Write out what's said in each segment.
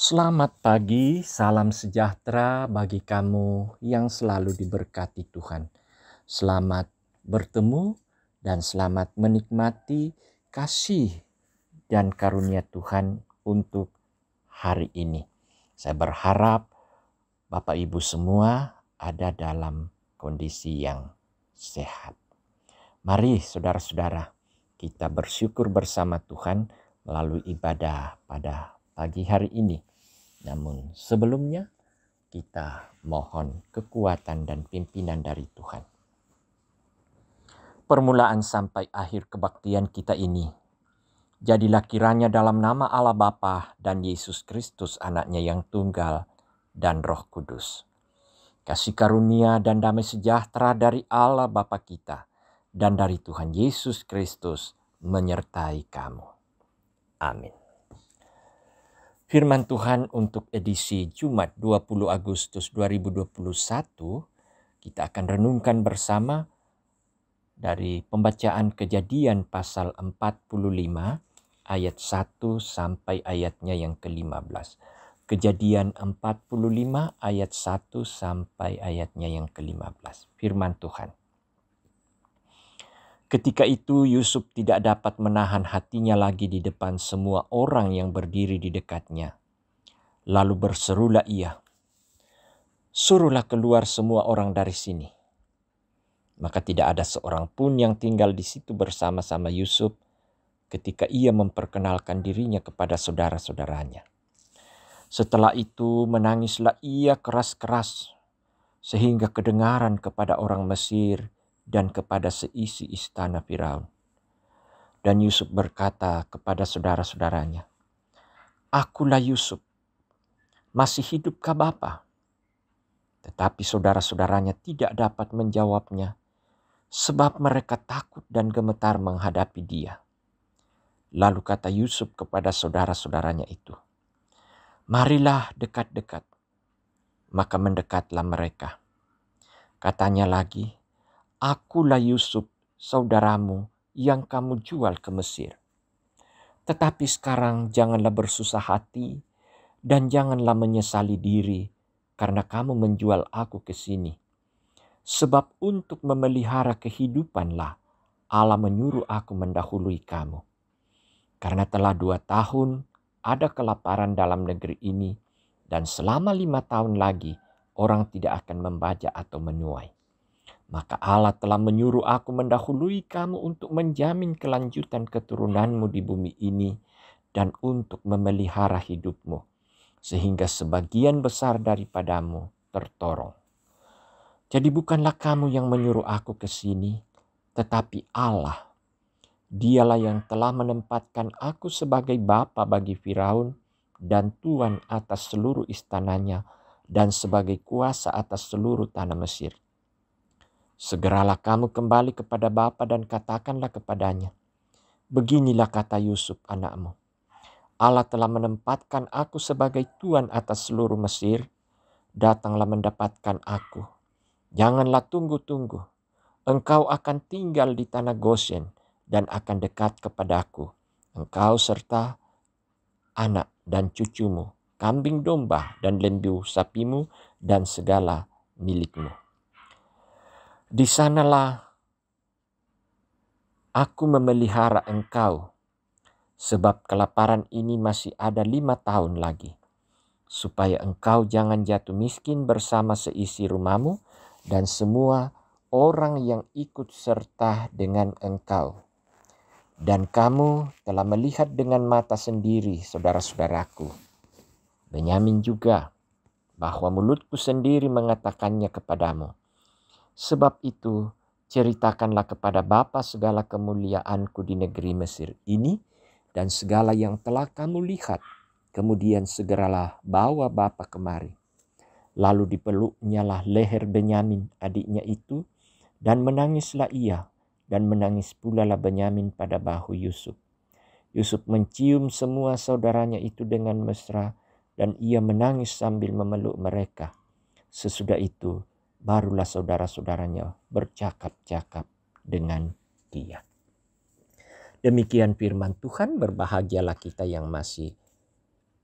Selamat pagi, salam sejahtera bagi kamu yang selalu diberkati Tuhan. Selamat bertemu dan selamat menikmati kasih dan karunia Tuhan untuk hari ini. Saya berharap Bapak Ibu semua ada dalam kondisi yang sehat. Mari saudara-saudara, kita bersyukur bersama Tuhan melalui ibadah pada pagi hari ini. Namun sebelumnya kita mohon kekuatan dan pimpinan dari Tuhan. Permulaan sampai akhir kebaktian kita ini, jadilah kiranya dalam nama Allah Bapa dan Yesus Kristus anaknya yang tunggal dan Roh Kudus. Kasih karunia dan damai sejahtera dari Allah Bapa kita dan dari Tuhan Yesus Kristus menyertai kamu. Amin. Firman Tuhan untuk edisi Jumat 20 Agustus 2021, kita akan renungkan bersama dari pembacaan Kejadian pasal 45 ayat 1 sampai ayatnya yang ke-15. Kejadian 45 ayat 1 sampai ayatnya yang ke-15. Firman Tuhan. Ketika itu Yusuf tidak dapat menahan hatinya lagi di depan semua orang yang berdiri di dekatnya. Lalu berserulah ia, "Suruhlah keluar semua orang dari sini." Maka tidak ada seorang pun yang tinggal di situ bersama-sama Yusuf ketika ia memperkenalkan dirinya kepada saudara-saudaranya. Setelah itu menangislah ia keras-keras sehingga kedengaran kepada orang Mesir dan kepada seisi istana Firaun. Dan Yusuf berkata kepada saudara-saudaranya, "Akulah Yusuf, masih hidupkah Bapa?" Tetapi saudara-saudaranya tidak dapat menjawabnya, sebab mereka takut dan gemetar menghadapi dia. Lalu kata Yusuf kepada saudara-saudaranya itu, "Marilah dekat-dekat." Maka mendekatlah mereka. Katanya lagi, "Akulah Yusuf, saudaramu yang kamu jual ke Mesir. Tetapi sekarang janganlah bersusah hati dan janganlah menyesali diri karena kamu menjual aku ke sini. Sebab untuk memelihara kehidupanlah Allah menyuruh aku mendahului kamu. Karena telah 2 tahun ada kelaparan dalam negeri ini dan selama 5 tahun lagi orang tidak akan membaca atau menuai. Maka Allah telah menyuruh aku mendahului kamu untuk menjamin kelanjutan keturunanmu di bumi ini dan untuk memelihara hidupmu, sehingga sebagian besar daripadamu tertorong. Jadi bukanlah kamu yang menyuruh aku ke sini, tetapi Allah. Dialah yang telah menempatkan aku sebagai bapa bagi Firaun dan tuan atas seluruh istananya dan sebagai kuasa atas seluruh tanah Mesir. Segeralah kamu kembali kepada bapa dan katakanlah kepadanya, beginilah kata Yusuf anakmu. Allah telah menempatkan aku sebagai tuan atas seluruh Mesir. Datanglah mendapatkan aku. Janganlah tunggu-tunggu. Engkau akan tinggal di tanah Goshen dan akan dekat kepadaku. Engkau serta anak dan cucumu, kambing domba dan lembu sapimu dan segala milikmu. Di sanalah aku memelihara engkau, sebab kelaparan ini masih ada 5 tahun lagi, supaya engkau jangan jatuh miskin bersama seisi rumahmu dan semua orang yang ikut serta dengan engkau. Dan kamu telah melihat dengan mata sendiri, saudara-saudaraku, Benyamin juga, bahwa mulutku sendiri mengatakannya kepadamu. Sebab itu, ceritakanlah kepada Bapa segala kemuliaanku di negeri Mesir ini dan segala yang telah kamu lihat. Kemudian segeralah bawa Bapa kemari. Lalu dipeluknyalah leher Benyamin adiknya itu dan menangislah ia dan menangis pula lah Benyamin pada bahu Yusuf. Yusuf mencium semua saudaranya itu dengan mesra dan ia menangis sambil memeluk mereka. Sesudah itu barulah saudara-saudaranya bercakap-cakap dengan dia. Demikian firman Tuhan, berbahagialah kita yang masih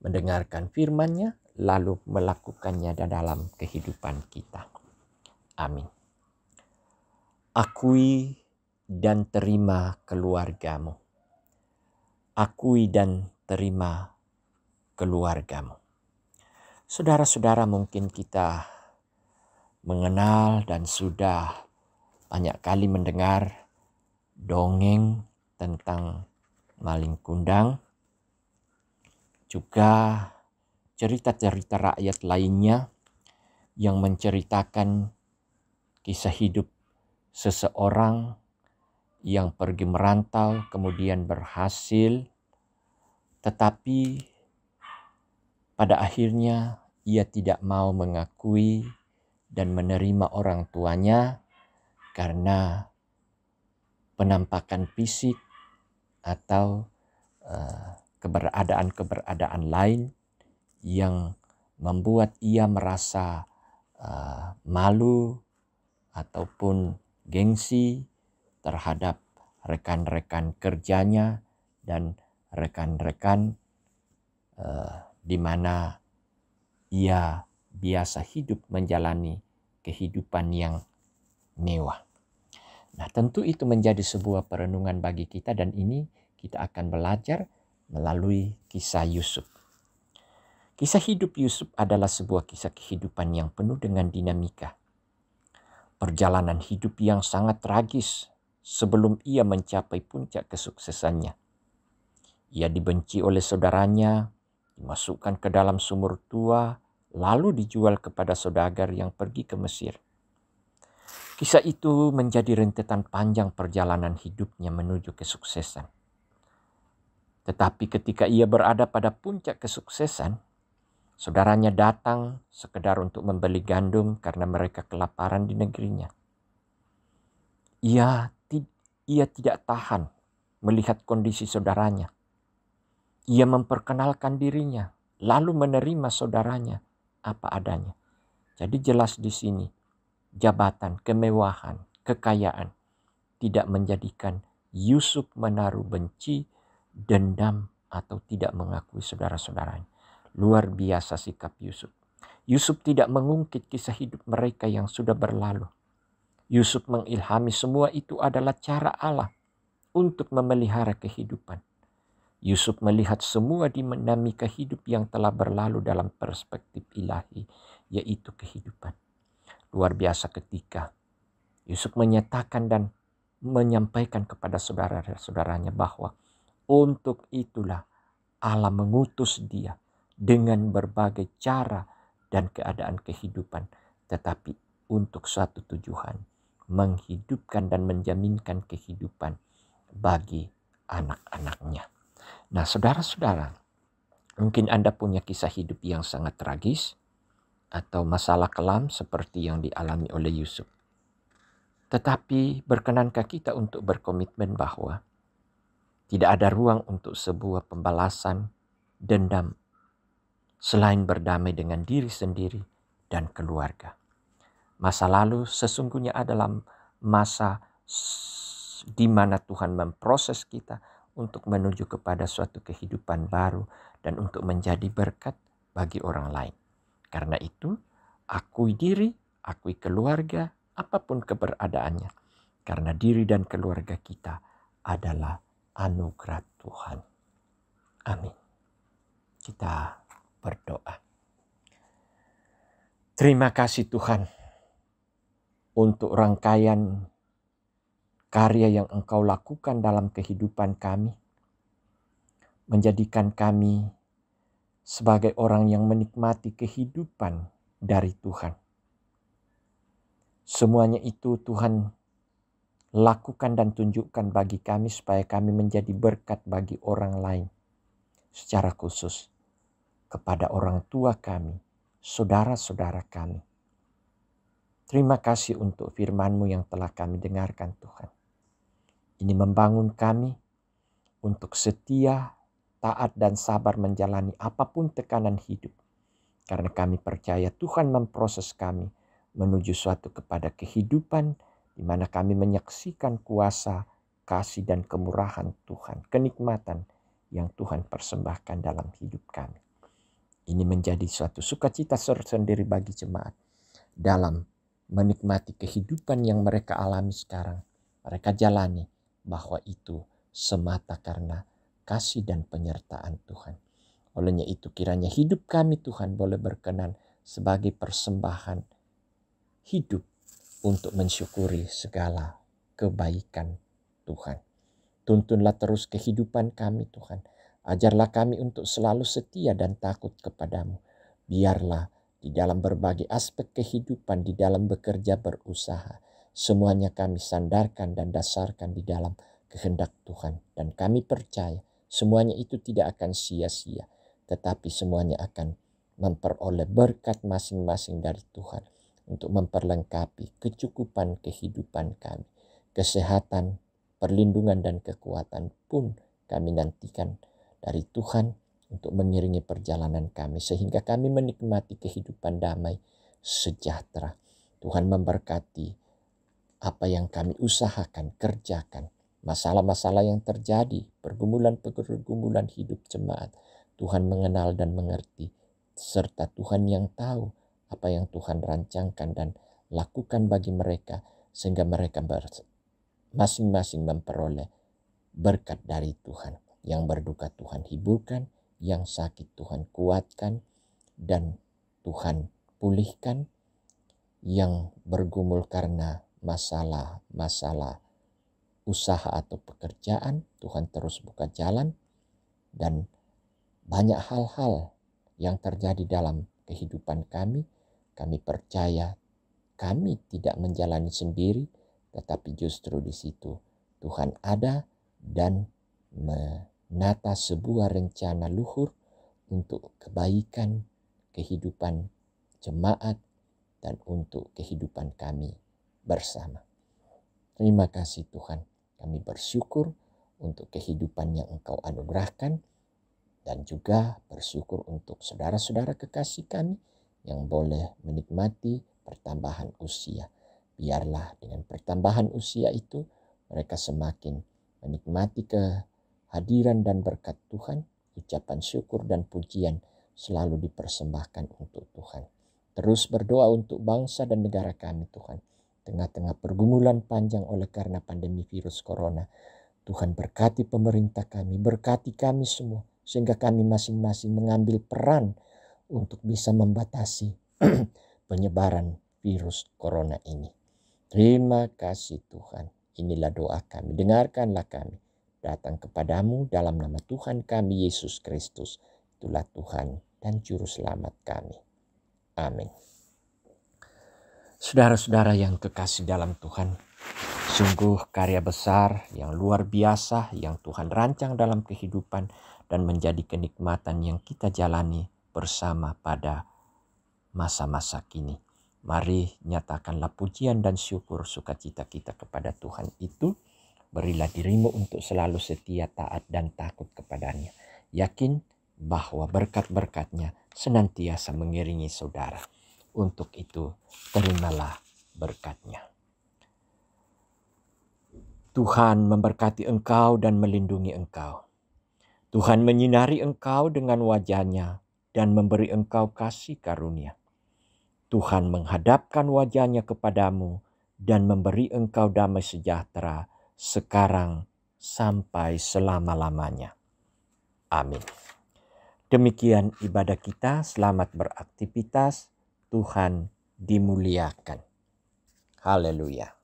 mendengarkan firman-Nya, lalu melakukannya dalam kehidupan kita. Amin. Akui dan terima keluargamu. Akui dan terima keluargamu. Saudara-saudara, mungkin kita mengenal dan sudah banyak kali mendengar dongeng tentang maling kundang, juga cerita-cerita rakyat lainnya yang menceritakan kisah hidup seseorang yang pergi merantau kemudian berhasil, tetapi pada akhirnya ia tidak mau mengakui dan menerima orang tuanya karena penampakan fisik atau keberadaan lain yang membuat ia merasa malu ataupun gengsi terhadap rekan-rekan kerjanya dan rekan-rekan di mana ia biasa hidup menjalani kehidupan yang mewah. Nah, tentu itu menjadi sebuah perenungan bagi kita, dan ini kita akan belajar melalui kisah Yusuf. Kisah hidup Yusuf adalah sebuah kisah kehidupan yang penuh dengan dinamika. Perjalanan hidup yang sangat tragis sebelum ia mencapai puncak kesuksesannya. Ia dibenci oleh saudaranya, dimasukkan ke dalam sumur tua, lalu dijual kepada saudagar yang pergi ke Mesir. Kisah itu menjadi rentetan panjang perjalanan hidupnya menuju kesuksesan. Tetapi ketika ia berada pada puncak kesuksesan, saudaranya datang sekedar untuk membeli gandum karena mereka kelaparan di negerinya. Ia tidak tahan melihat kondisi saudaranya. Ia memperkenalkan dirinya, lalu menerima saudaranya apa adanya. Jadi jelas di sini, jabatan, kemewahan, kekayaan tidak menjadikan Yusuf menaruh benci, dendam, atau tidak mengakui saudara-saudaranya. Luar biasa sikap Yusuf. Yusuf tidak mengungkit kisah hidup mereka yang sudah berlalu. Yusuf mengilhami semua itu adalah cara Allah untuk memelihara kehidupan. Yusuf melihat semua dinamika hidup yang telah berlalu dalam perspektif ilahi, yaitu kehidupan. Luar biasa ketika Yusuf menyatakan dan menyampaikan kepada saudara-saudaranya bahwa untuk itulah Allah mengutus dia dengan berbagai cara dan keadaan kehidupan, tetapi untuk satu tujuan, menghidupkan dan menjaminkan kehidupan bagi anak-anaknya. Nah, saudara-saudara, mungkin Anda punya kisah hidup yang sangat tragis atau masalah kelam seperti yang dialami oleh Yusuf. Tetapi berkenankah kita untuk berkomitmen bahwa tidak ada ruang untuk sebuah pembalasan dendam selain berdamai dengan diri sendiri dan keluarga. Masa lalu sesungguhnya adalah masa di mana Tuhan memproses kita untuk menuju kepada suatu kehidupan baru dan untuk menjadi berkat bagi orang lain. Karena itu, akui diri, akui keluarga, apapun keberadaannya. Karena diri dan keluarga kita adalah anugerah Tuhan. Amin. Kita berdoa. Terima kasih Tuhan untuk rangkaian karya yang Engkau lakukan dalam kehidupan kami, menjadikan kami sebagai orang yang menikmati kehidupan dari Tuhan. Semuanya itu Tuhan lakukan dan tunjukkan bagi kami supaya kami menjadi berkat bagi orang lain, secara khusus kepada orang tua kami, saudara-saudara kami. Terima kasih untuk firman-Mu yang telah kami dengarkan Tuhan. Ini membangun kami untuk setia, taat, dan sabar menjalani apapun tekanan hidup. Karena kami percaya Tuhan memproses kami menuju suatu kepada kehidupan di mana kami menyaksikan kuasa, kasih, dan kemurahan Tuhan, kenikmatan yang Tuhan persembahkan dalam hidup kami. Ini menjadi suatu sukacita tersendiri bagi jemaat dalam menikmati kehidupan yang mereka alami sekarang. Mereka jalani bahwa itu semata karena kasih dan penyertaan Tuhan. Olehnya itu kiranya hidup kami Tuhan boleh berkenan sebagai persembahan hidup untuk mensyukuri segala kebaikan Tuhan. Tuntunlah terus kehidupan kami Tuhan. Ajarlah kami untuk selalu setia dan takut kepadamu. Biarlah di dalam berbagai aspek kehidupan, di dalam bekerja berusaha, semuanya kami sandarkan dan dasarkan di dalam kehendak Tuhan. Dan kami percaya semuanya itu tidak akan sia-sia, tetapi semuanya akan memperoleh berkat masing-masing dari Tuhan untuk memperlengkapi kecukupan kehidupan kami. Kesehatan, perlindungan dan kekuatan pun kami nantikan dari Tuhan untuk mengiringi perjalanan kami sehingga kami menikmati kehidupan damai sejahtera. Tuhan memberkati apa yang kami usahakan, kerjakan. Masalah-masalah yang terjadi, pergumulan-pergumulan hidup jemaat, Tuhan mengenal dan mengerti. Serta Tuhan yang tahu apa yang Tuhan rancangkan dan lakukan bagi mereka sehingga mereka masing-masing memperoleh berkat dari Tuhan. Yang berduka Tuhan hiburkan, yang sakit Tuhan kuatkan, dan Tuhan pulihkan. Yang bergumul karena masalah usaha atau pekerjaan, Tuhan terus buka jalan. Dan banyak hal-hal yang terjadi dalam kehidupan kami percaya kami tidak menjalani sendiri, tetapi justru di situ Tuhan ada dan menata sebuah rencana luhur untuk kebaikan kehidupan jemaat dan untuk kehidupan kami bersama. Terima kasih Tuhan, kami bersyukur untuk kehidupan yang Engkau anugerahkan dan juga bersyukur untuk saudara-saudara kekasih kami yang boleh menikmati pertambahan usia. Biarlah dengan pertambahan usia itu mereka semakin menikmati kehadiran dan berkat Tuhan. Ucapan syukur dan pujian selalu dipersembahkan untuk Tuhan. Terus berdoa untuk bangsa dan negara kami Tuhan. Tengah-tengah pergumulan panjang oleh karena pandemi virus corona. Tuhan berkati pemerintah kami, berkati kami semua. Sehingga kami masing-masing mengambil peran untuk bisa membatasi penyebaran virus corona ini. Terima kasih Tuhan. Inilah doa kami. Dengarkanlah kami. Datang kepadamu dalam nama Tuhan kami Yesus Kristus. Itulah Tuhan dan Juru Selamat kami. Amin. Saudara-saudara yang kekasih dalam Tuhan, sungguh karya besar yang luar biasa yang Tuhan rancang dalam kehidupan dan menjadi kenikmatan yang kita jalani bersama pada masa-masa kini. Mari nyatakanlah pujian dan syukur sukacita kita kepada Tuhan itu. Berilah dirimu untuk selalu setia, taat dan takut kepadanya. Yakin bahwa berkat-berkatnya senantiasa mengiringi saudara. Untuk itu terimalah berkatnya. Tuhan memberkati engkau dan melindungi engkau. Tuhan menyinari engkau dengan wajah-Nya dan memberi engkau kasih karunia. Tuhan menghadapkan wajah-Nya kepadamu dan memberi engkau damai sejahtera sekarang sampai selama-lamanya. Amin. Demikian ibadah kita. Selamat beraktivitas. Tuhan dimuliakan. Haleluya.